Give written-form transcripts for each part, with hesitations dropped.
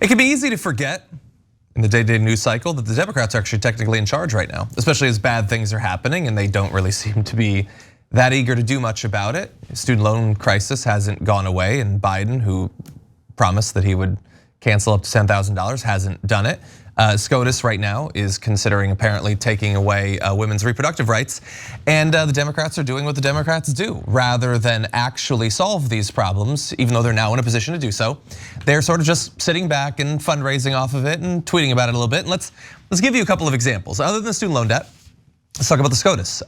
It can be easy to forget in the day-to-day news cycle that the Democrats are actually technically in charge right now, especially as bad things are happening and they don't really seem to be that eager to do much about it. Student loan crisis hasn't gone away, and Biden, who promised that he would cancel up to $10,000, hasn't done it. SCOTUS right now is considering apparently taking away women's reproductive rights, and the Democrats are doing what the Democrats do. Rather than actually solve these problems, even though they're now in a position to do so, they're sort of just sitting back and fundraising off of it and tweeting about it a little bit. And let's give you a couple of examples. Other than student loan debt, let's talk about the SCOTUS.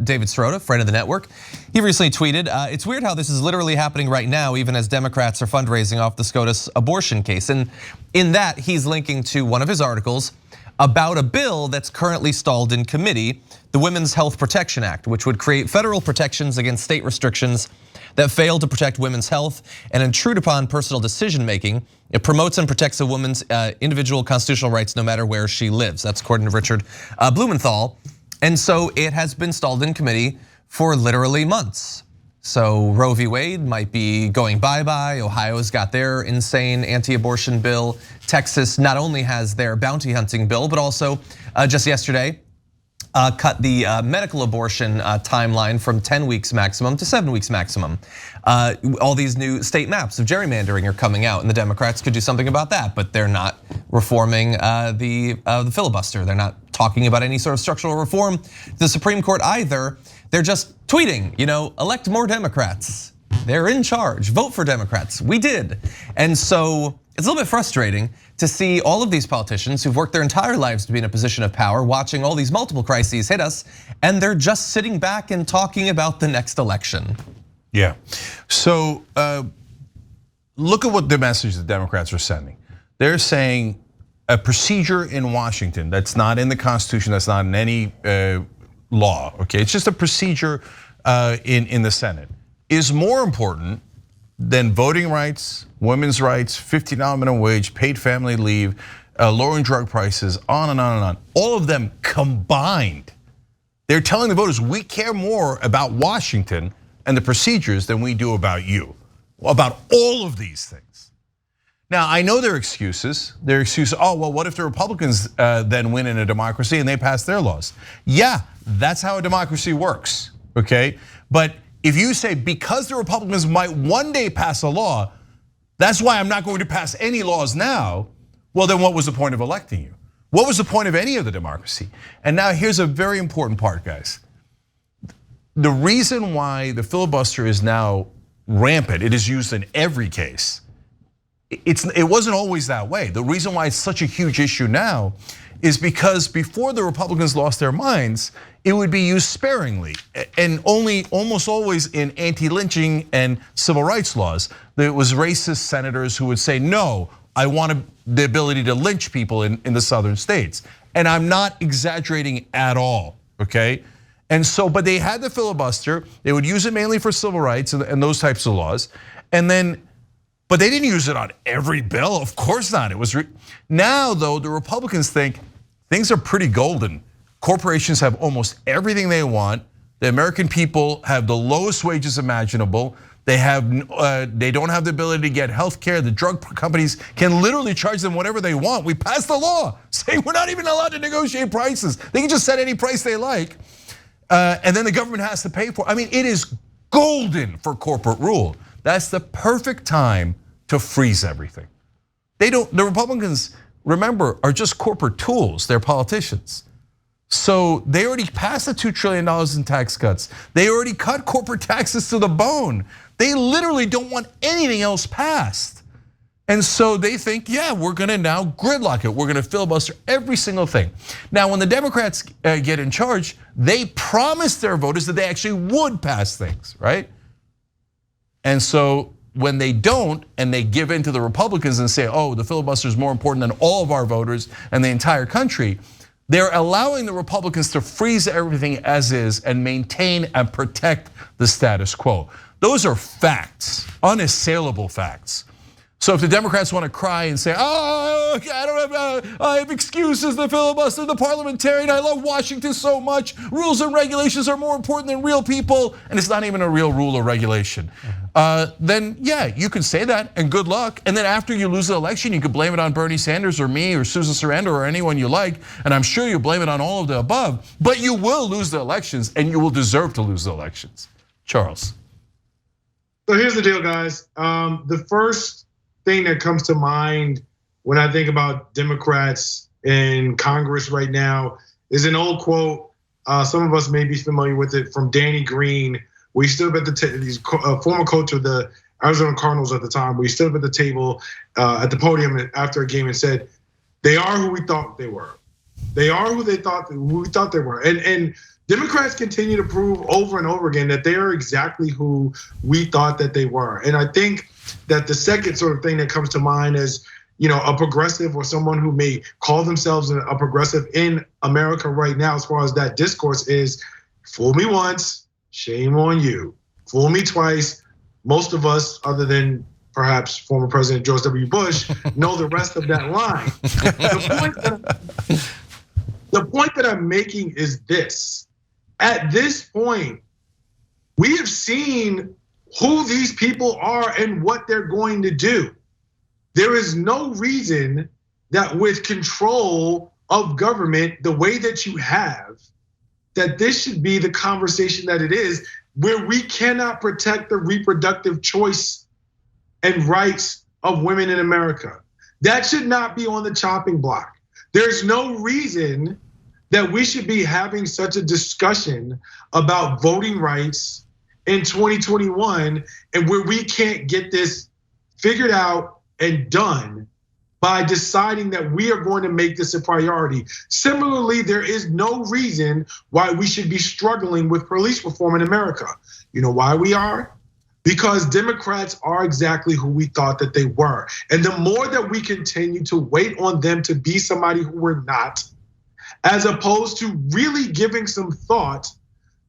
David Sirota, friend of the network, he recently tweeted, "It's weird how this is literally happening right now, even as Democrats are fundraising off the SCOTUS abortion case." And in that, he's linking to one of his articles about a bill that's currently stalled in committee, the Women's Health Protection Act, which would create federal protections against state restrictions that fail to protect women's health and intrude upon personal decision making. It promotes and protects a woman's individual constitutional rights no matter where she lives. That's according to Richard Blumenthal. And so it has been stalled in committee for literally months. So Roe v. Wade might be going bye-bye. Ohio's got their insane anti-abortion bill. Texas not only has their bounty hunting bill, but also just yesterday cut the medical abortion timeline from 10 weeks maximum to 7 weeks maximum. All these new state maps of gerrymandering are coming out, and the Democrats could do something about that, but they're not reforming the filibuster. They're not talking about any sort of structural reform to the Supreme Court either. They're just tweeting, elect more Democrats. They're in charge, vote for Democrats. We did. And so it's a little bit frustrating to see all of these politicians who've worked their entire lives to be in a position of power, watching all these multiple crises hit us, and they're just sitting back and talking about the next election. Yeah, so look at what the message the Democrats are sending. They're saying a procedure in Washington that's not in the Constitution, that's not in any law, okay? It's just a procedure in the Senate, is more important than voting rights, women's rights, $15 minimum wage, paid family leave, lowering drug prices, on and on and on. All of them combined. They're telling the voters, we care more about Washington and the procedures than we do about you, about all of these things. Now, I know their excuses. Their excuse, oh, well, what if the Republicans then win in a democracy and they pass their laws? Yeah, that's how a democracy works, okay? But if you say because the Republicans might one day pass a law, that's why I'm not going to pass any laws now, well, then what was the point of electing you? What was the point of any of the democracy? And now here's a very important part, guys. The reason why the filibuster is now rampant, it is used in every case. It wasn't always that way. The reason why it's such a huge issue now is because before the Republicans lost their minds, it would be used sparingly and only almost always in anti-lynching and civil rights laws. There was racist senators who would say, no, I want the ability to lynch people in the southern states. And I'm not exaggerating at all, okay? And so, but they had the filibuster, they would use it mainly for civil rights and those types of laws. And then, but they didn't use it on every bill, of course not. It was, now though, the Republicans think things are pretty golden. Corporations have almost everything they want. The American people have the lowest wages imaginable. They don't have the ability to get health care. The drug companies can literally charge them whatever they want. We passed the law saying we're not even allowed to negotiate prices. They can just set any price they like. And then the government has to pay for it. I mean, it is golden for corporate rule. That's the perfect time to freeze everything. The Republicans, remember, are just corporate tools. They're politicians. So they already passed the $2 trillion in tax cuts. They already cut corporate taxes to the bone. They literally don't want anything else passed. And so they think, yeah, we're gonna now gridlock it. We're gonna filibuster every single thing. Now, when the Democrats get in charge, they promised their voters that they actually would pass things, right? And so when they don't, and they give in to the Republicans and say, oh, the filibuster is more important than all of our voters and the entire country, they're allowing the Republicans to freeze everything as is and maintain and protect the status quo. Those are facts, unassailable facts. So if the Democrats want to cry and say, oh, I have excuses, the filibuster, the parliamentarian, I love Washington so much. Rules and regulations are more important than real people, and it's not even a real rule or regulation. Then yeah, you can say that and good luck. And then after you lose the election, you could blame it on Bernie Sanders or me or Susan Sarandon or anyone you like. And I'm sure you blame it on all of the above, but you will lose the elections and you will deserve to lose the elections. Charles. So here's the deal, guys. The first thing that comes to mind when I think about Democrats in Congress right now is an old quote. Some of us may be familiar with it from Danny Green. We stood up at the former coach of the Arizona Cardinals at the time. We stood up at the table at the podium after a game and said, "They are who we thought they were. They are who we thought they were." And Democrats continue to prove over and over again that they are exactly who we thought that they were. And I think that the second sort of thing that comes to mind is, a progressive or someone who may call themselves a progressive in America right now, as far as that discourse is, fool me once, shame on you. Fool me twice. Most of us, other than perhaps former President George W. Bush, know the rest of that line. The point that I'm making is this. At this point, we have seen who these people are and what they're going to do. There is no reason that with control of government, the way that you have, that this should be the conversation that it is, where we cannot protect the reproductive choice and rights of women in America. That should not be on the chopping block. There's no reason that we should be having such a discussion about voting rights in 2021 and where we can't get this figured out and done by deciding that we are going to make this a priority. Similarly, there is no reason why we should be struggling with police reform in America. You know why we are? Because Democrats are exactly who we thought that they were. And the more that we continue to wait on them to be somebody who we're not, as opposed to really giving some thought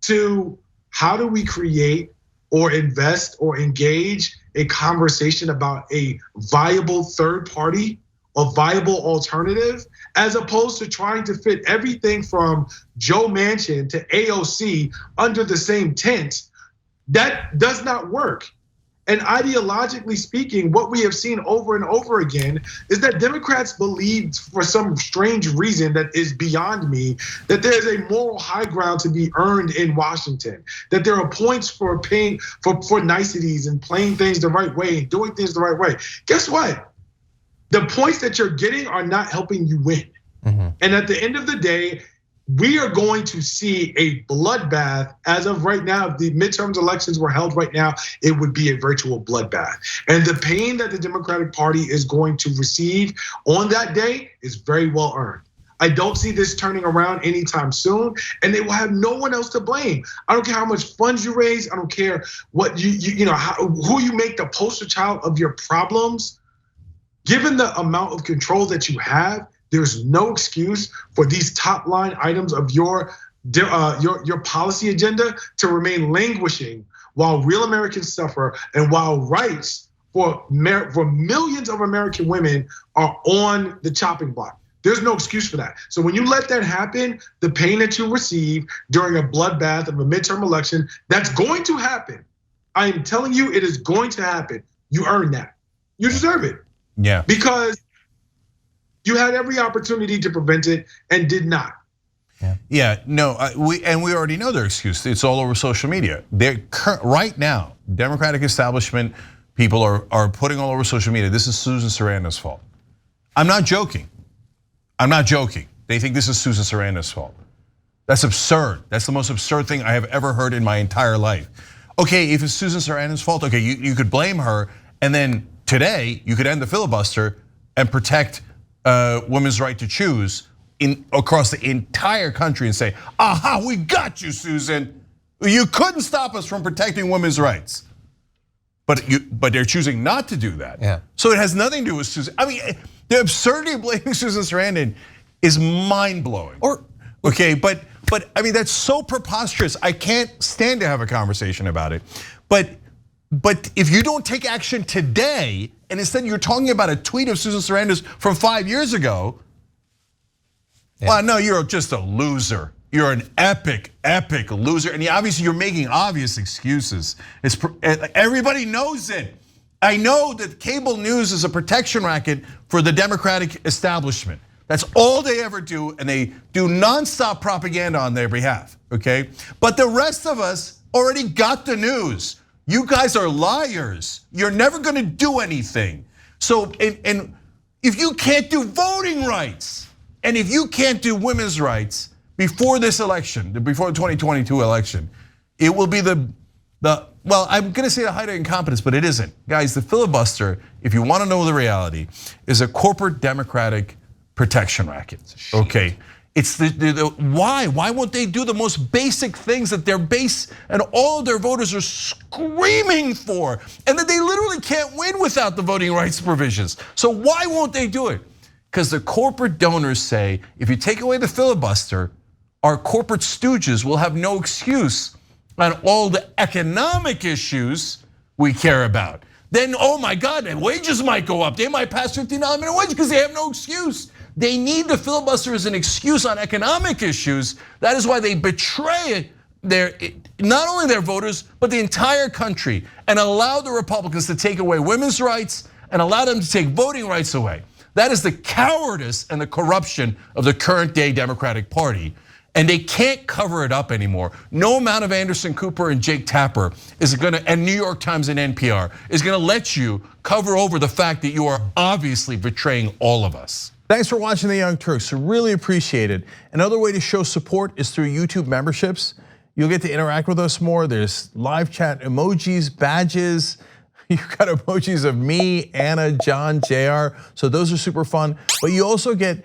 to how do we create or invest or engage a conversation about a viable third party, a viable alternative, as opposed to trying to fit everything from Joe Manchin to AOC under the same tent. That does not work. And ideologically speaking, what we have seen over and over again is that Democrats believe, for some strange reason that is beyond me, that there's a moral high ground to be earned in Washington, that there are points for paying for niceties and playing things the right way and doing things the right way. Guess what? The points that you're getting are not helping you win. And at the end of the day, we are going to see a bloodbath. As of right now, if the midterms elections were held right now, it would be a virtual bloodbath. And the pain that the Democratic Party is going to receive on that day is very well earned. I don't see this turning around anytime soon, and they will have no one else to blame. I don't care how much funds you raise. I don't care what who you make the poster child of your problems. Given the amount of control that you have, there's no excuse for these top line items of your policy agenda to remain languishing while real Americans suffer and while rights for millions of American women are on the chopping block. There's no excuse for that. So when you let that happen, the pain that you receive during a bloodbath of a midterm election, that's going to happen. I am telling you, it is going to happen. You earned that. You deserve it. Yeah. Because you had every opportunity to prevent it and did not. Yeah, no, we already know their excuse. It's all over social media. Right now, Democratic establishment people are putting all over social media, this is Susan Sarandon's fault. I'm not joking. They think this is Susan Sarandon's fault. That's absurd. That's the most absurd thing I have ever heard in my entire life. Okay, if it's Susan Sarandon's fault, okay, you could blame her, and then today you could end the filibuster and protect women's right to choose across the entire country and say, aha, we got you, Susan. You couldn't stop us from protecting women's rights. But they're choosing not to do that. Yeah. So it has nothing to do with Susan. I mean, the absurdity of blaming Susan Sarandon is mind-blowing. Okay, but I mean, that's so preposterous. I can't stand to have a conversation about it. But if you don't take action today and instead you're talking about a tweet of Susan Sarandon's from 5 years ago. Yeah. Well, no, you're just a loser. You're an epic loser, and obviously you're making obvious excuses. Everybody knows it. I know that cable news is a protection racket for the Democratic establishment. That's all they ever do, and they do nonstop propaganda on their behalf, okay? But the rest of us already got the news. You guys are liars. You're never gonna do anything. So, and if you can't do voting rights, and if you can't do women's rights before this election, before the 2022 election, it will be well, I'm gonna say the height of incompetence, but it isn't. Guys, the filibuster, if you wanna know the reality, is a corporate Democratic protection racket, okay? It's why won't they do the most basic things that their base and all of their voters are screaming for, and that they literally can't win without the voting rights provisions? So why won't they do it? Because the corporate donors say, if you take away the filibuster, our corporate stooges will have no excuse on all the economic issues we care about. Then, oh my God, wages might go up. They might pass $15 minimum wage because they have no excuse. They need the filibuster as an excuse on economic issues. That is why they betray not only their voters, but the entire country, and allow the Republicans to take away women's rights and allow them to take voting rights away. That is the cowardice and the corruption of the current day Democratic Party. And they can't cover it up anymore. No amount of Anderson Cooper and Jake Tapper is gonna, and New York Times and NPR, is gonna let you cover over the fact that you are obviously betraying all of us. Thanks for watching The Young Turks, really appreciate it. Another way to show support is through YouTube memberships. You'll get to interact with us more. There's live chat emojis, badges. You've got emojis of me, Anna, John, JR, so those are super fun. But you also get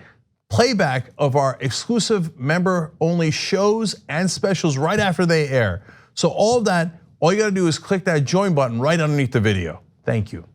playback of our exclusive member-only shows and specials right after they air. So all of that, all you gotta do is click that join button right underneath the video. Thank you.